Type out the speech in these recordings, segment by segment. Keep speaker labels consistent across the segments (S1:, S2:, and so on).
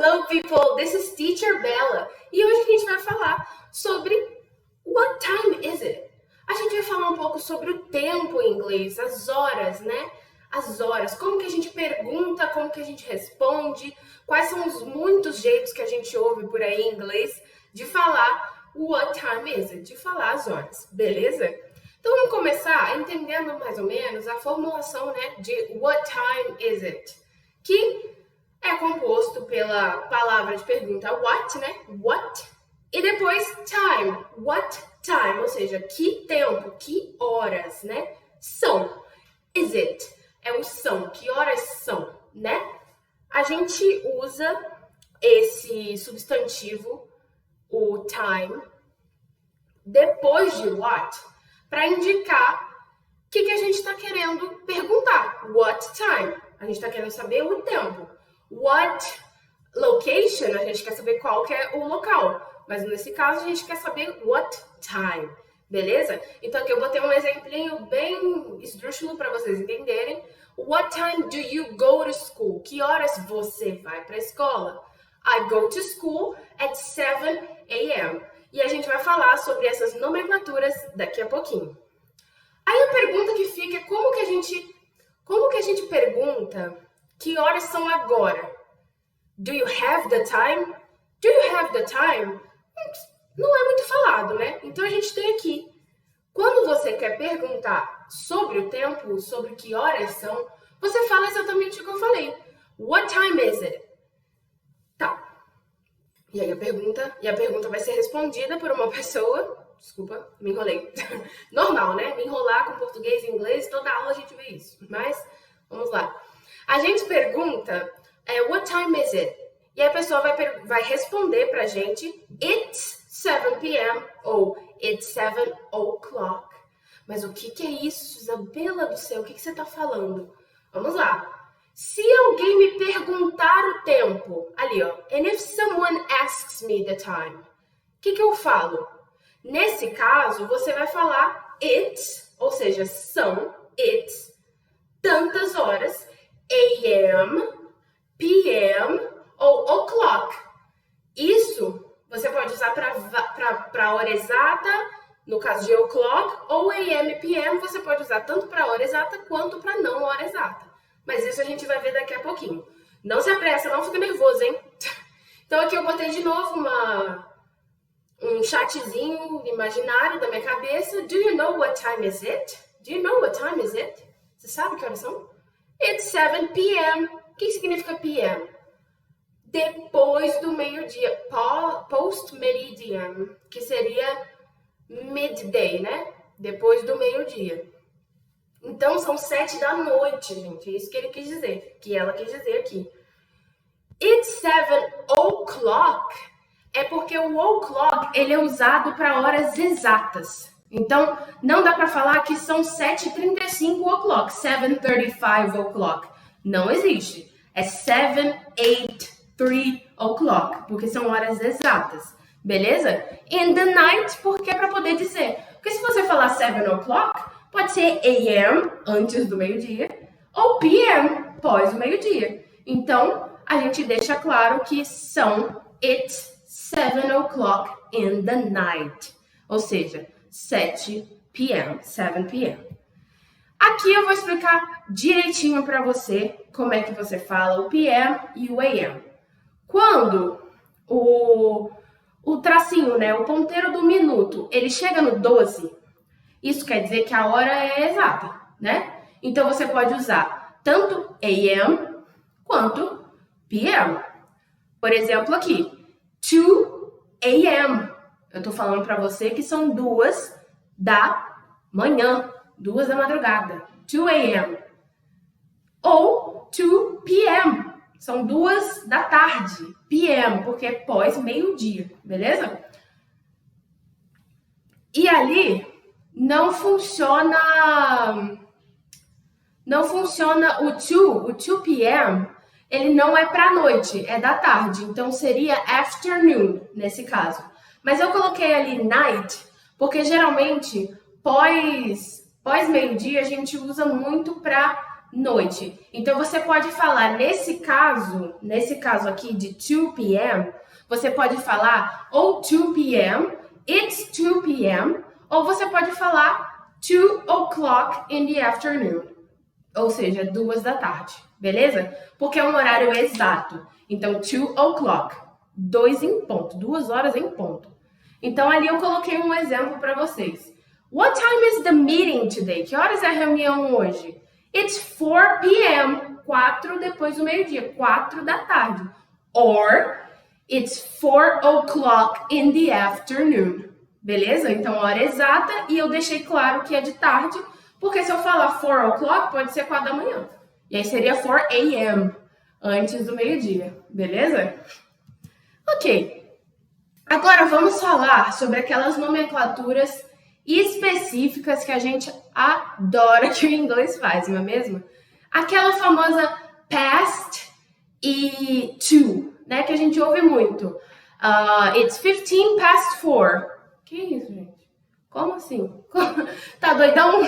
S1: Hello, people! This is Teacher Bella. E hoje a gente vai falar sobre what time is it? A gente vai falar um pouco sobre o tempo em inglês, as horas, né? As horas, como que a gente pergunta, como que a gente responde, quais são os muitos jeitos que a gente ouve por aí em inglês de falar what time is it, de falar as horas, beleza? Então vamos começar entendendo mais ou menos a formulação, né, de what time is it, que é composto pela palavra de pergunta what, né, what, e depois time, what time, ou seja, que tempo, que horas, né, são, is it, é o são, que horas são, né? A gente usa esse substantivo, o time, depois de what, para indicar o que a gente está querendo perguntar. What time? A gente está querendo saber o tempo. What location? A gente quer saber qual que é o local. Mas nesse caso, a gente quer saber what time. Beleza? Então aqui eu botei um exemplinho bem esdrúxulo para vocês entenderem. What time do you go to school? Que horas você vai para a escola? I go to school at 7 a.m. E a gente vai falar sobre essas nomenclaturas daqui a pouquinho. Aí a pergunta que fica é como que a gente pergunta que horas são agora? Do you have the time? Do you have the time? Não é muito falado, né? Então a gente tem aqui. Quando você quer perguntar sobre o tempo, sobre que horas são, você fala exatamente o que eu falei. What time is it? Tá. E aí a pergunta vai ser respondida por uma pessoa. Desculpa, me enrolei. Normal, né? Me enrolar com português e inglês, toda aula a gente vê isso. Mas, vamos lá. A gente pergunta, what time is it? E a pessoa vai responder pra gente, it's 7 p.m. ou it's 7 o'clock. Mas o que é isso, Isabela do céu? O que você tá falando? Vamos lá. Se alguém me perguntar o tempo, ali ó, and if someone asks me the time, o que eu falo? Nesse caso, você vai falar it's, ou seja, são, it's, tantas horas, a.m., p.m. ou o'clock. Isso você pode usar para hora exata, no caso de o'clock, ou a.m., p.m. você pode usar tanto para hora exata quanto para não hora exata. Mas isso a gente vai ver daqui a pouquinho. Não se apressa, não fica nervoso, hein? Então aqui eu botei de novo um chatzinho imaginário da minha cabeça. Do you know what time is it? Do you know what time is it? Você sabe que horas são? It's 7 p.m. O que significa p.m.? Depois do meio-dia. Post-meridian, que seria midday, né? Depois do meio-dia. Então, são 7 da noite, gente. É isso que ele quis dizer, que ela quis dizer aqui. It's 7 o'clock é porque o o'clock, ele é usado para horas exatas. Então, não dá para falar que são 7h35 o'clock, 7:35 o'clock. Não existe. É 7:83 o'clock, porque são horas exatas. Beleza? In the night, porque é para poder dizer. Porque se você falar 7 o'clock, pode ser a.m., antes do meio-dia, ou p.m., pós o meio-dia. Então, a gente deixa claro que são it's 7 o'clock in the night. Ou seja, 7 p.m., 7 p.m. Aqui eu vou explicar direitinho para você como é que você fala o p.m. e o a.m. Quando o tracinho, né, o ponteiro do minuto, ele chega no 12, isso quer dizer que a hora é exata, né? Então, você pode usar tanto a.m. quanto p.m. Por exemplo, aqui, 2 a.m. Eu tô falando para você que são 2 da manhã, 2 da madrugada, 2 a.m. Ou 2 p.m. São 2 da tarde, p.m., porque é pós meio-dia, beleza? E ali não funciona o 2 p.m., ele não é para noite, é da tarde, então seria afternoon nesse caso. Mas eu coloquei ali night, porque geralmente pós meio-dia a gente usa muito para noite. Então você pode falar nesse caso aqui de 2 p.m., você pode falar ou 2 p.m., it's 2 p.m., ou você pode falar 2 o'clock in the afternoon, ou seja, 2 da tarde, beleza? Porque é um horário exato. Então 2 o'clock, 2 em ponto, 2 horas em ponto. Então ali eu coloquei um exemplo para vocês. What time is the meeting today? Que horas é a reunião hoje? It's 4 p.m., 4 depois do meio-dia, 4 da tarde. Or, it's 4 o'clock in the afternoon. Beleza? Então, hora exata, e eu deixei claro que é de tarde, porque se eu falar 4 o'clock, pode ser 4 da manhã. E aí seria 4 a.m., antes do meio-dia. Beleza? Ok. Agora, vamos falar sobre aquelas nomenclaturas específicas que a gente adora que o inglês faz, não é mesmo? Aquela famosa past e to, né? Que a gente ouve muito. It's 15 past 4. Que isso, gente? Como assim? Tá doidão?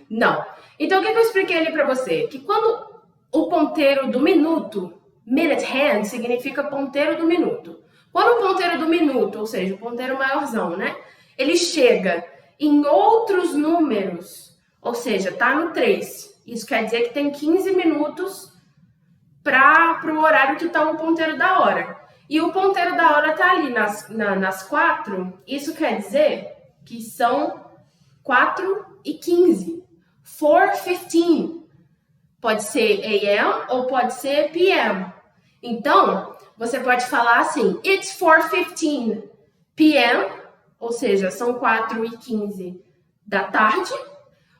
S1: Não. Então, o que eu expliquei ali pra você? Que quando o ponteiro do minuto, minute hand, significa ponteiro do minuto. Quando o ponteiro do minuto, ou seja, o ponteiro maiorzão, né? Ele chega em outros números, ou seja, tá no 3. Isso quer dizer que tem 15 minutos para o horário que tá o ponteiro da hora. E o ponteiro da hora tá ali nas 4. Isso quer dizer que são 4:15. 4:15. Pode ser AM ou pode ser PM. Então, você pode falar assim, it's 4:15 PM, ou seja, são 4:15 da tarde.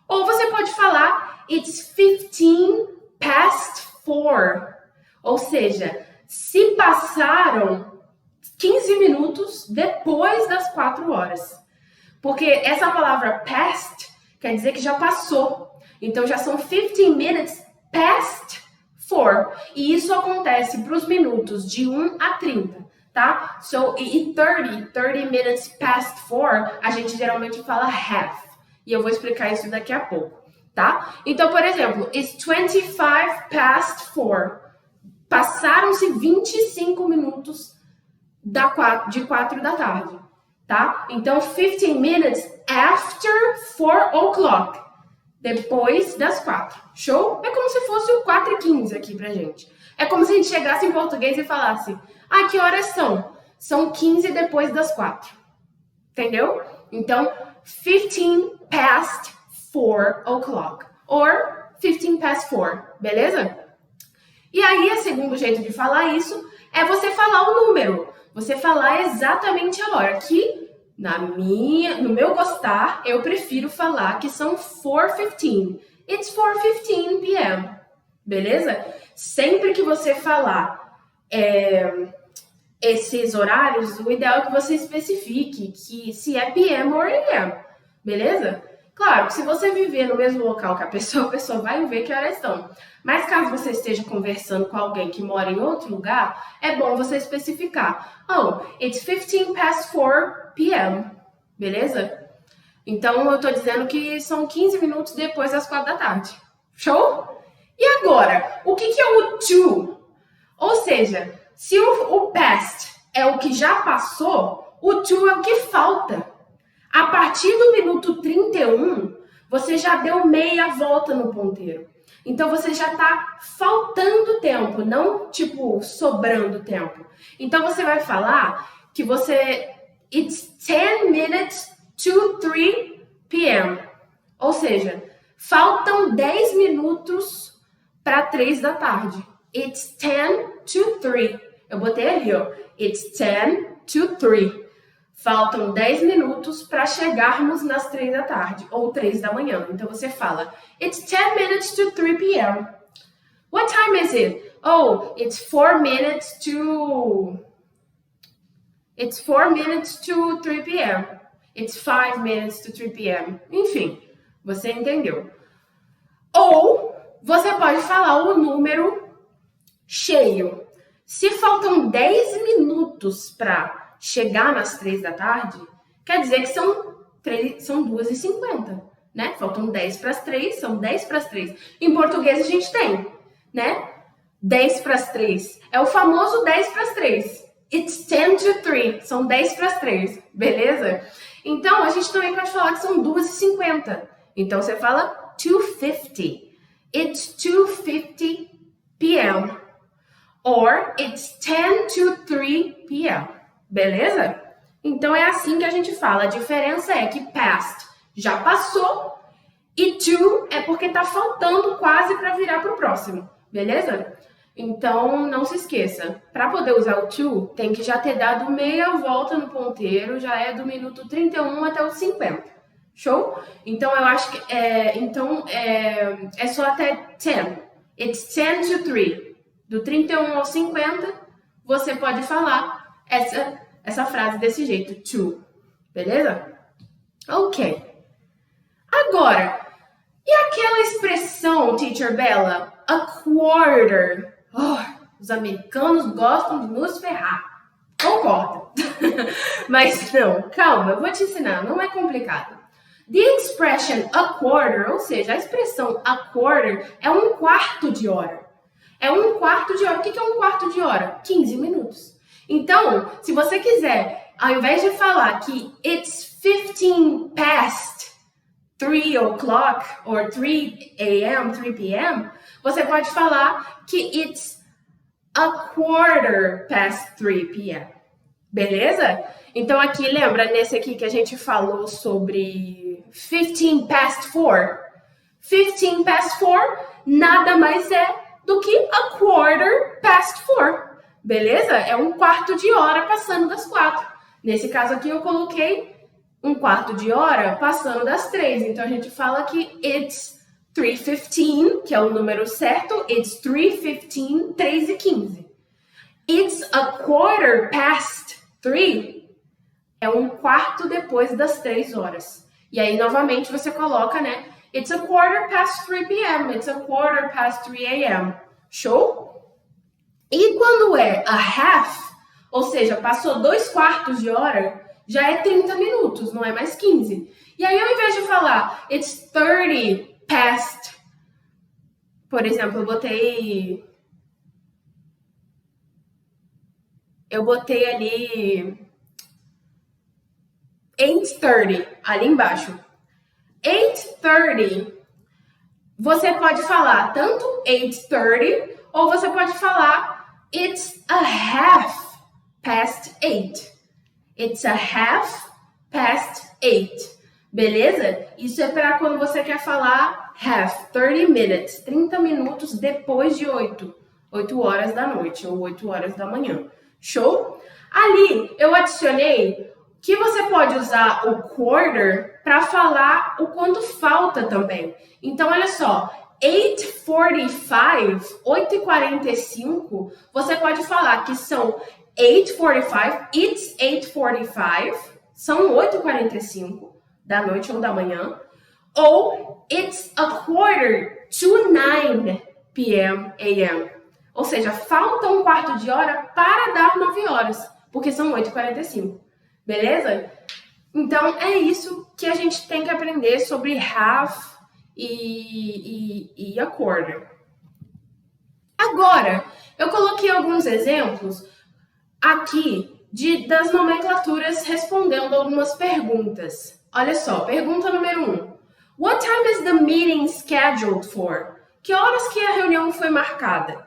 S1: Ou você pode falar, it's 15 past 4, ou seja, se passaram 15 minutos depois das 4 horas. Porque essa palavra past quer dizer que já passou. Então, já são 15 minutes past 4. E isso acontece para os minutos de 1 a 30, tá? So, e 30 minutes past 4, a gente geralmente fala half. E eu vou explicar isso daqui a pouco, tá? Então, por exemplo, it's 25 past 4. Passaram-se 25 minutos de 4 da tarde, tá? Então, 15 minutes after 4 o'clock. Depois das 4. Show? É como se fosse o 4:15 aqui pra gente. É como se a gente chegasse em português e falasse, que horas são? São 15 depois das 4. Entendeu? Então, 15 past 4 o'clock. Or 15 past 4. Beleza? E aí, o segundo jeito de falar isso é você falar o número. Você falar exatamente a hora. Que, no meu gostar, eu prefiro falar que são 4:15. It's 4:15 p.m. Beleza? Sempre que você falar esses horários, o ideal é que você especifique que se é PM ou AM. Beleza? Claro, que se você viver no mesmo local que a pessoa vai ver que horas são. Mas caso você esteja conversando com alguém que mora em outro lugar, é bom você especificar. Oh, it's 15 past 4 p.m. Beleza? Então, eu tô dizendo que são 15 minutos depois das 4 da tarde. Show? E agora, o que é o to? Ou seja, se o past é o que já passou, o to é o que falta. A partir do minuto 31, você já deu meia volta no ponteiro. Então, você já está faltando tempo, não, tipo, sobrando tempo. Então, você vai falar que it's 10 minutes to 3 p.m. Ou seja, faltam 10 minutos para 3 da tarde. It's 10 to 3. Eu botei ali, ó. It's 10 to 3. Faltam 10 minutos para chegarmos nas 3 da tarde, ou 3 da manhã. Então, você fala, it's 10 minutes to 3 p.m. What time is it? Oh, it's 4 minutes to 3 p.m. It's 5 minutes to 3 p.m. Enfim, você entendeu. Ou, você pode falar o número cheio. Se faltam 10 minutos para chegar nas 3 da tarde, quer dizer que são 2h50, né? Faltam 10 para as 3, são 10 para as 3. Em português a gente tem, né? 10 para as 3. É o famoso 10 para as 3. It's 10 to 3. São 10 para as 3, beleza? Então, a gente também pode falar que são 2h50. Então, você fala 2:50. It's 2:50 p.m. Or it's 10 to 3 p.m. Beleza? Então, é assim que a gente fala. A diferença é que past já passou e to é porque tá faltando quase para virar pro próximo. Beleza? Então, não se esqueça, para poder usar o to, tem que já ter dado meia volta no ponteiro, já é do minuto 31 até o 50. Show? Então, eu acho que é só até 10. It's 10 to 3. Do 31 ao 50, você pode falar essa frase desse jeito, to. Beleza? Ok. Agora, e aquela expressão, Teacher Bella? A quarter. Oh, os americanos gostam de nos ferrar. Concordo. Mas não, calma, eu vou te ensinar, não é complicado. The expression a quarter, ou seja, a expressão a quarter é um quarto de hora. É um quarto de hora. O que é um quarto de hora? 15 minutos. Então, se você quiser, ao invés de falar que it's 15 past 3 o'clock or 3 a.m., 3 p.m., você pode falar que it's a quarter past 3 p.m. Beleza? Então aqui, lembra nesse aqui que a gente falou sobre 15 past 4? 15 past 4 nada mais é do que a quarter past 4. Beleza? É um quarto de hora passando das 4. Nesse caso aqui eu coloquei um quarto de hora passando das 3. Então a gente fala que it's 3:15, que é o número certo. It's 3:15, 3:15. It's a quarter past 3. É um quarto depois das 3 horas. E aí, novamente, você coloca, né? It's a quarter past 3 p.m. It's a quarter past 3 a.m. Show? E quando é a half, ou seja, passou 2 quartos de hora, já é 30 minutos, não é mais 15. E aí, ao invés de falar it's 30 past, por exemplo, eu botei ali 8:30 ali embaixo. 8:30, você pode falar tanto 8:30 ou você pode falar it's a half past 8. It's a half past 8. Beleza? Isso é para quando você quer falar half, 30 minutes, 30 minutos depois de 8 horas da noite ou 8 horas da manhã. Show? Ali eu adicionei que você pode usar o quarter para falar o quanto falta também. Então, olha só, 8:45, 8:45, você pode falar que são 8:45, it's 8:45, são 8:45 da noite ou da manhã, ou it's a quarter to 9 p.m. a.m. Ou seja, falta um quarto de hora para dar 9 horas, porque são 8:45. Beleza? Então, é isso que a gente tem que aprender sobre half e a quarter. Agora, eu coloquei alguns exemplos aqui das nomenclaturas respondendo algumas perguntas. Olha só, pergunta número 1. What time is the meeting scheduled for? Que horas que a reunião foi marcada?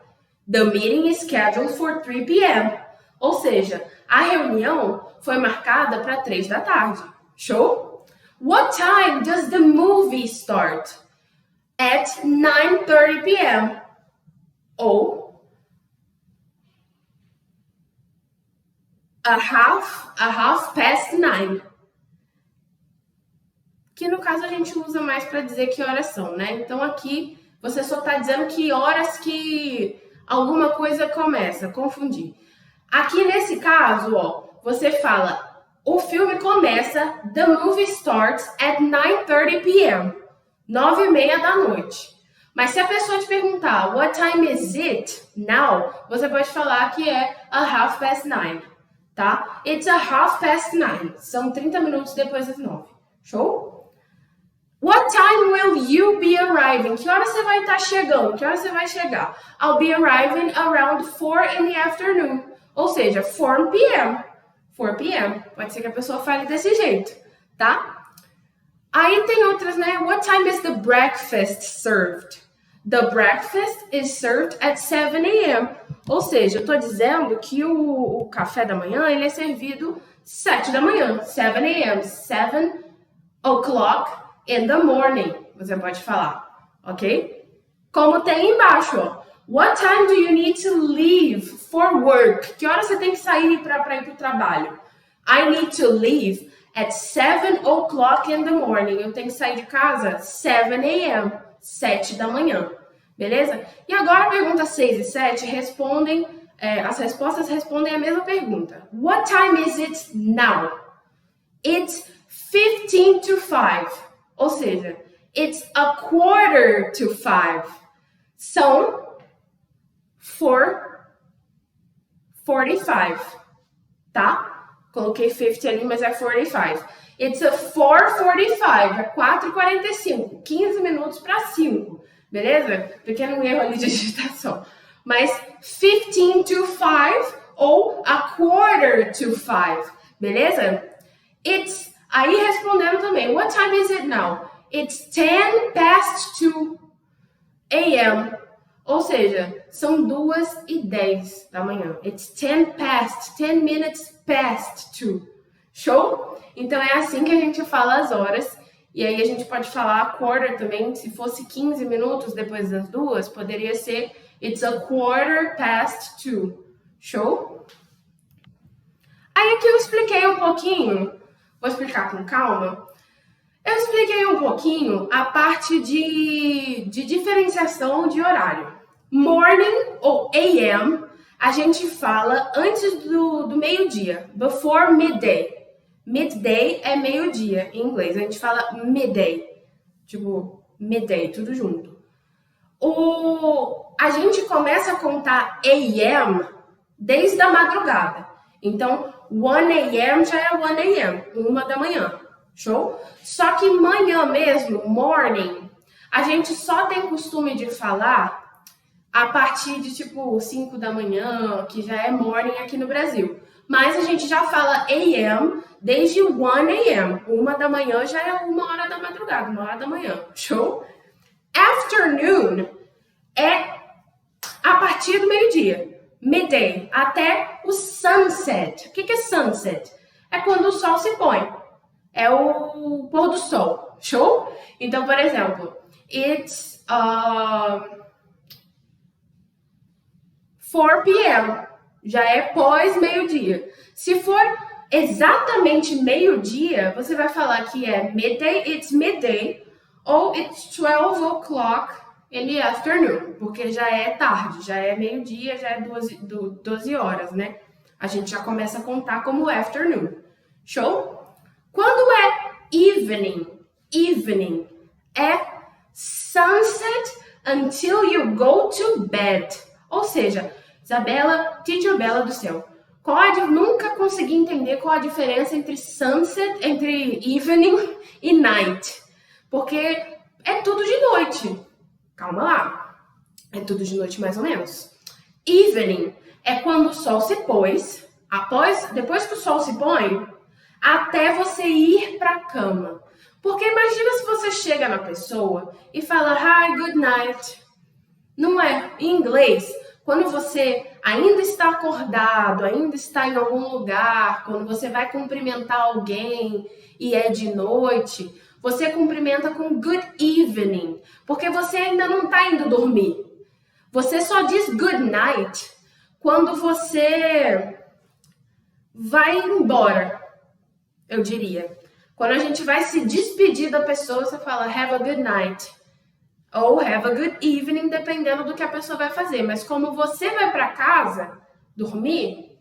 S1: The meeting is scheduled for 3 p.m. Ou seja, a reunião foi marcada para 3 da tarde. Show? What time does the movie start? At 9:30 p.m. Ou a half past 9. Que no caso a gente usa mais para dizer que horas são, né? Então aqui você só está dizendo que horas que alguma coisa começa, confundir. Aqui nesse caso, ó, você fala, o filme começa, the movie starts at 9:30 p.m. 9:30 da noite. Mas se a pessoa te perguntar, what time is it now? Você pode falar que é a half past 9, tá? It's a half past 9. São 30 minutos depois das 9. Show? What time will you be arriving? Que hora você vai estar chegando? Que hora você vai chegar? I'll be arriving around 4 in the afternoon. Ou seja, 4 p.m. 4 p.m. Pode ser que a pessoa fale desse jeito, tá? Aí tem outras, né? What time is the breakfast served? The breakfast is served at 7 a.m. Ou seja, eu tô dizendo que o café da manhã ele é servido 7 da manhã. 7 a.m. 7 o'clock in the morning. Você pode falar, ok? Como tem embaixo, ó. What time do you need to leave for work? Que hora você tem que sair para ir pro trabalho? I need to leave at 7 o'clock in the morning. Eu tenho que sair de casa 7 a.m. 7 da manhã. Beleza? E agora a pergunta 6 e 7 respondem, as respostas respondem a mesma pergunta. What time is it now? It's 15 to 5. Ou seja, it's a quarter to 5. São 4:45, tá? Coloquei 50 ali, mas é 45. It's a 4:45, é 4:45, 15 minutos para 5, beleza? Pequeno erro ali de digitação. Mas 15 to 5 ou a quarter to 5, beleza? It's, aí respondendo também, what time is it now? It's 10 past 2 a.m. Ou seja, são 2:10 da manhã. It's 10 past, 10 minutes past 2. Show? Então é assim que a gente fala as horas. E aí a gente pode falar quarter também. Se fosse 15 minutos depois das 2, poderia ser it's a quarter past 2. Show? Aí aqui eu expliquei um pouquinho, vou explicar com calma. Eu expliquei um pouquinho a parte de diferenciação de horário. Morning ou AM, a gente fala antes do meio-dia, before midday. Midday é meio-dia em inglês, a gente fala midday, tipo midday, tudo junto. A gente começa a contar AM desde a madrugada. Então, 1 a.m. já é 1 a.m., 1 da manhã. Show? Só que manhã mesmo, morning, a gente só tem costume de falar a partir de tipo 5 da manhã, que já é morning aqui no Brasil. Mas a gente já fala AM desde 1 a.m. 1 da manhã já é 1 hora da madrugada, 1 hora da manhã. Show? Afternoon é a partir do meio-dia. Midday, até o sunset. O que é sunset? É quando o sol se põe. É o pôr do sol. Show? Então, por exemplo, it's 4 p.m. Já é pós meio-dia. Se for exatamente meio-dia, você vai falar que é midday, ou it's 12 o'clock in the afternoon, porque já é tarde, já é meio-dia, já é 12 horas, né? A gente já começa a contar como afternoon. Show? Quando é evening é sunset until you go to bed. Ou seja, Isabela, teacher Bela do céu, nunca consegui entender qual a diferença entre sunset, entre evening e night. Porque é tudo de noite. Calma lá. É tudo de noite mais ou menos. Evening é quando o sol se pôs, depois que o sol se põe, até você ir para a cama. Porque imagina se você chega na pessoa e fala hi, good night. Não é? Em inglês, quando você ainda está acordado, ainda está em algum lugar, quando você vai cumprimentar alguém e é de noite, você cumprimenta com good evening, porque você ainda não está indo dormir. Você só diz good night quando você vai embora, eu diria. Quando a gente vai se despedir da pessoa, você fala have a good night. Ou have a good evening, dependendo do que a pessoa vai fazer. Mas como você vai para casa dormir,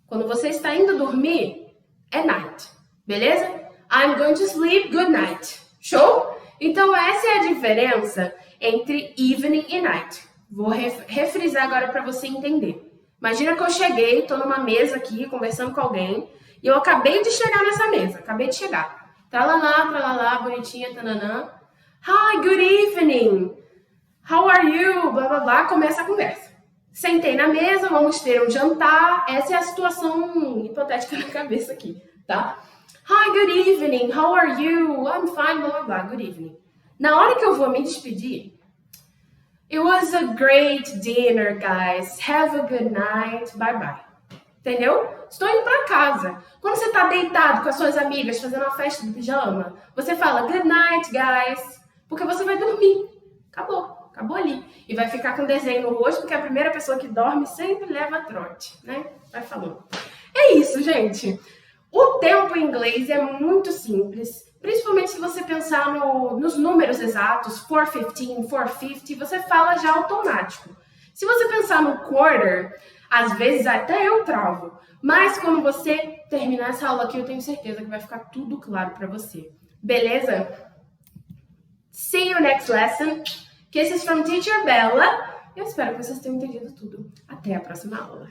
S1: quando você está indo dormir, é night. Beleza? I'm going to sleep, good night. Show? Então essa é a diferença entre evening e night. Vou refrisar agora para você entender. Imagina que eu cheguei, tô numa mesa aqui, conversando com alguém, e eu acabei de chegar nessa mesa, acabei de chegar. Tralalá, bonitinha, tananã. Hi, good evening. How are you? Blá, blá, blá. Começa a conversa. Sentei na mesa, vamos ter um jantar. Essa é a situação hipotética na cabeça aqui, tá? Hi, good evening. How are you? I'm fine, blá, blá, blá. Good evening. Na hora que eu vou me despedir, it was a great dinner, guys. Have a good night. Bye, bye. Entendeu? Estou indo para casa. Quando você tá deitado com as suas amigas, fazendo uma festa de pijama, você fala good night, guys. Porque você vai dormir. Acabou. Acabou ali. E vai ficar com desenho no rosto, porque a primeira pessoa que dorme sempre leva trote, né? Vai falando. É isso, gente. O tempo em inglês é muito simples. Principalmente se você pensar nos números exatos, 415, 450, você fala já automático. Se você pensar no quarter, às vezes até eu travo. Mas quando você terminar essa aula aqui, eu tenho certeza que vai ficar tudo claro para você. Beleza? See you next lesson. Kisses from Teacher Bella. Eu espero que vocês tenham entendido tudo. Até a próxima aula.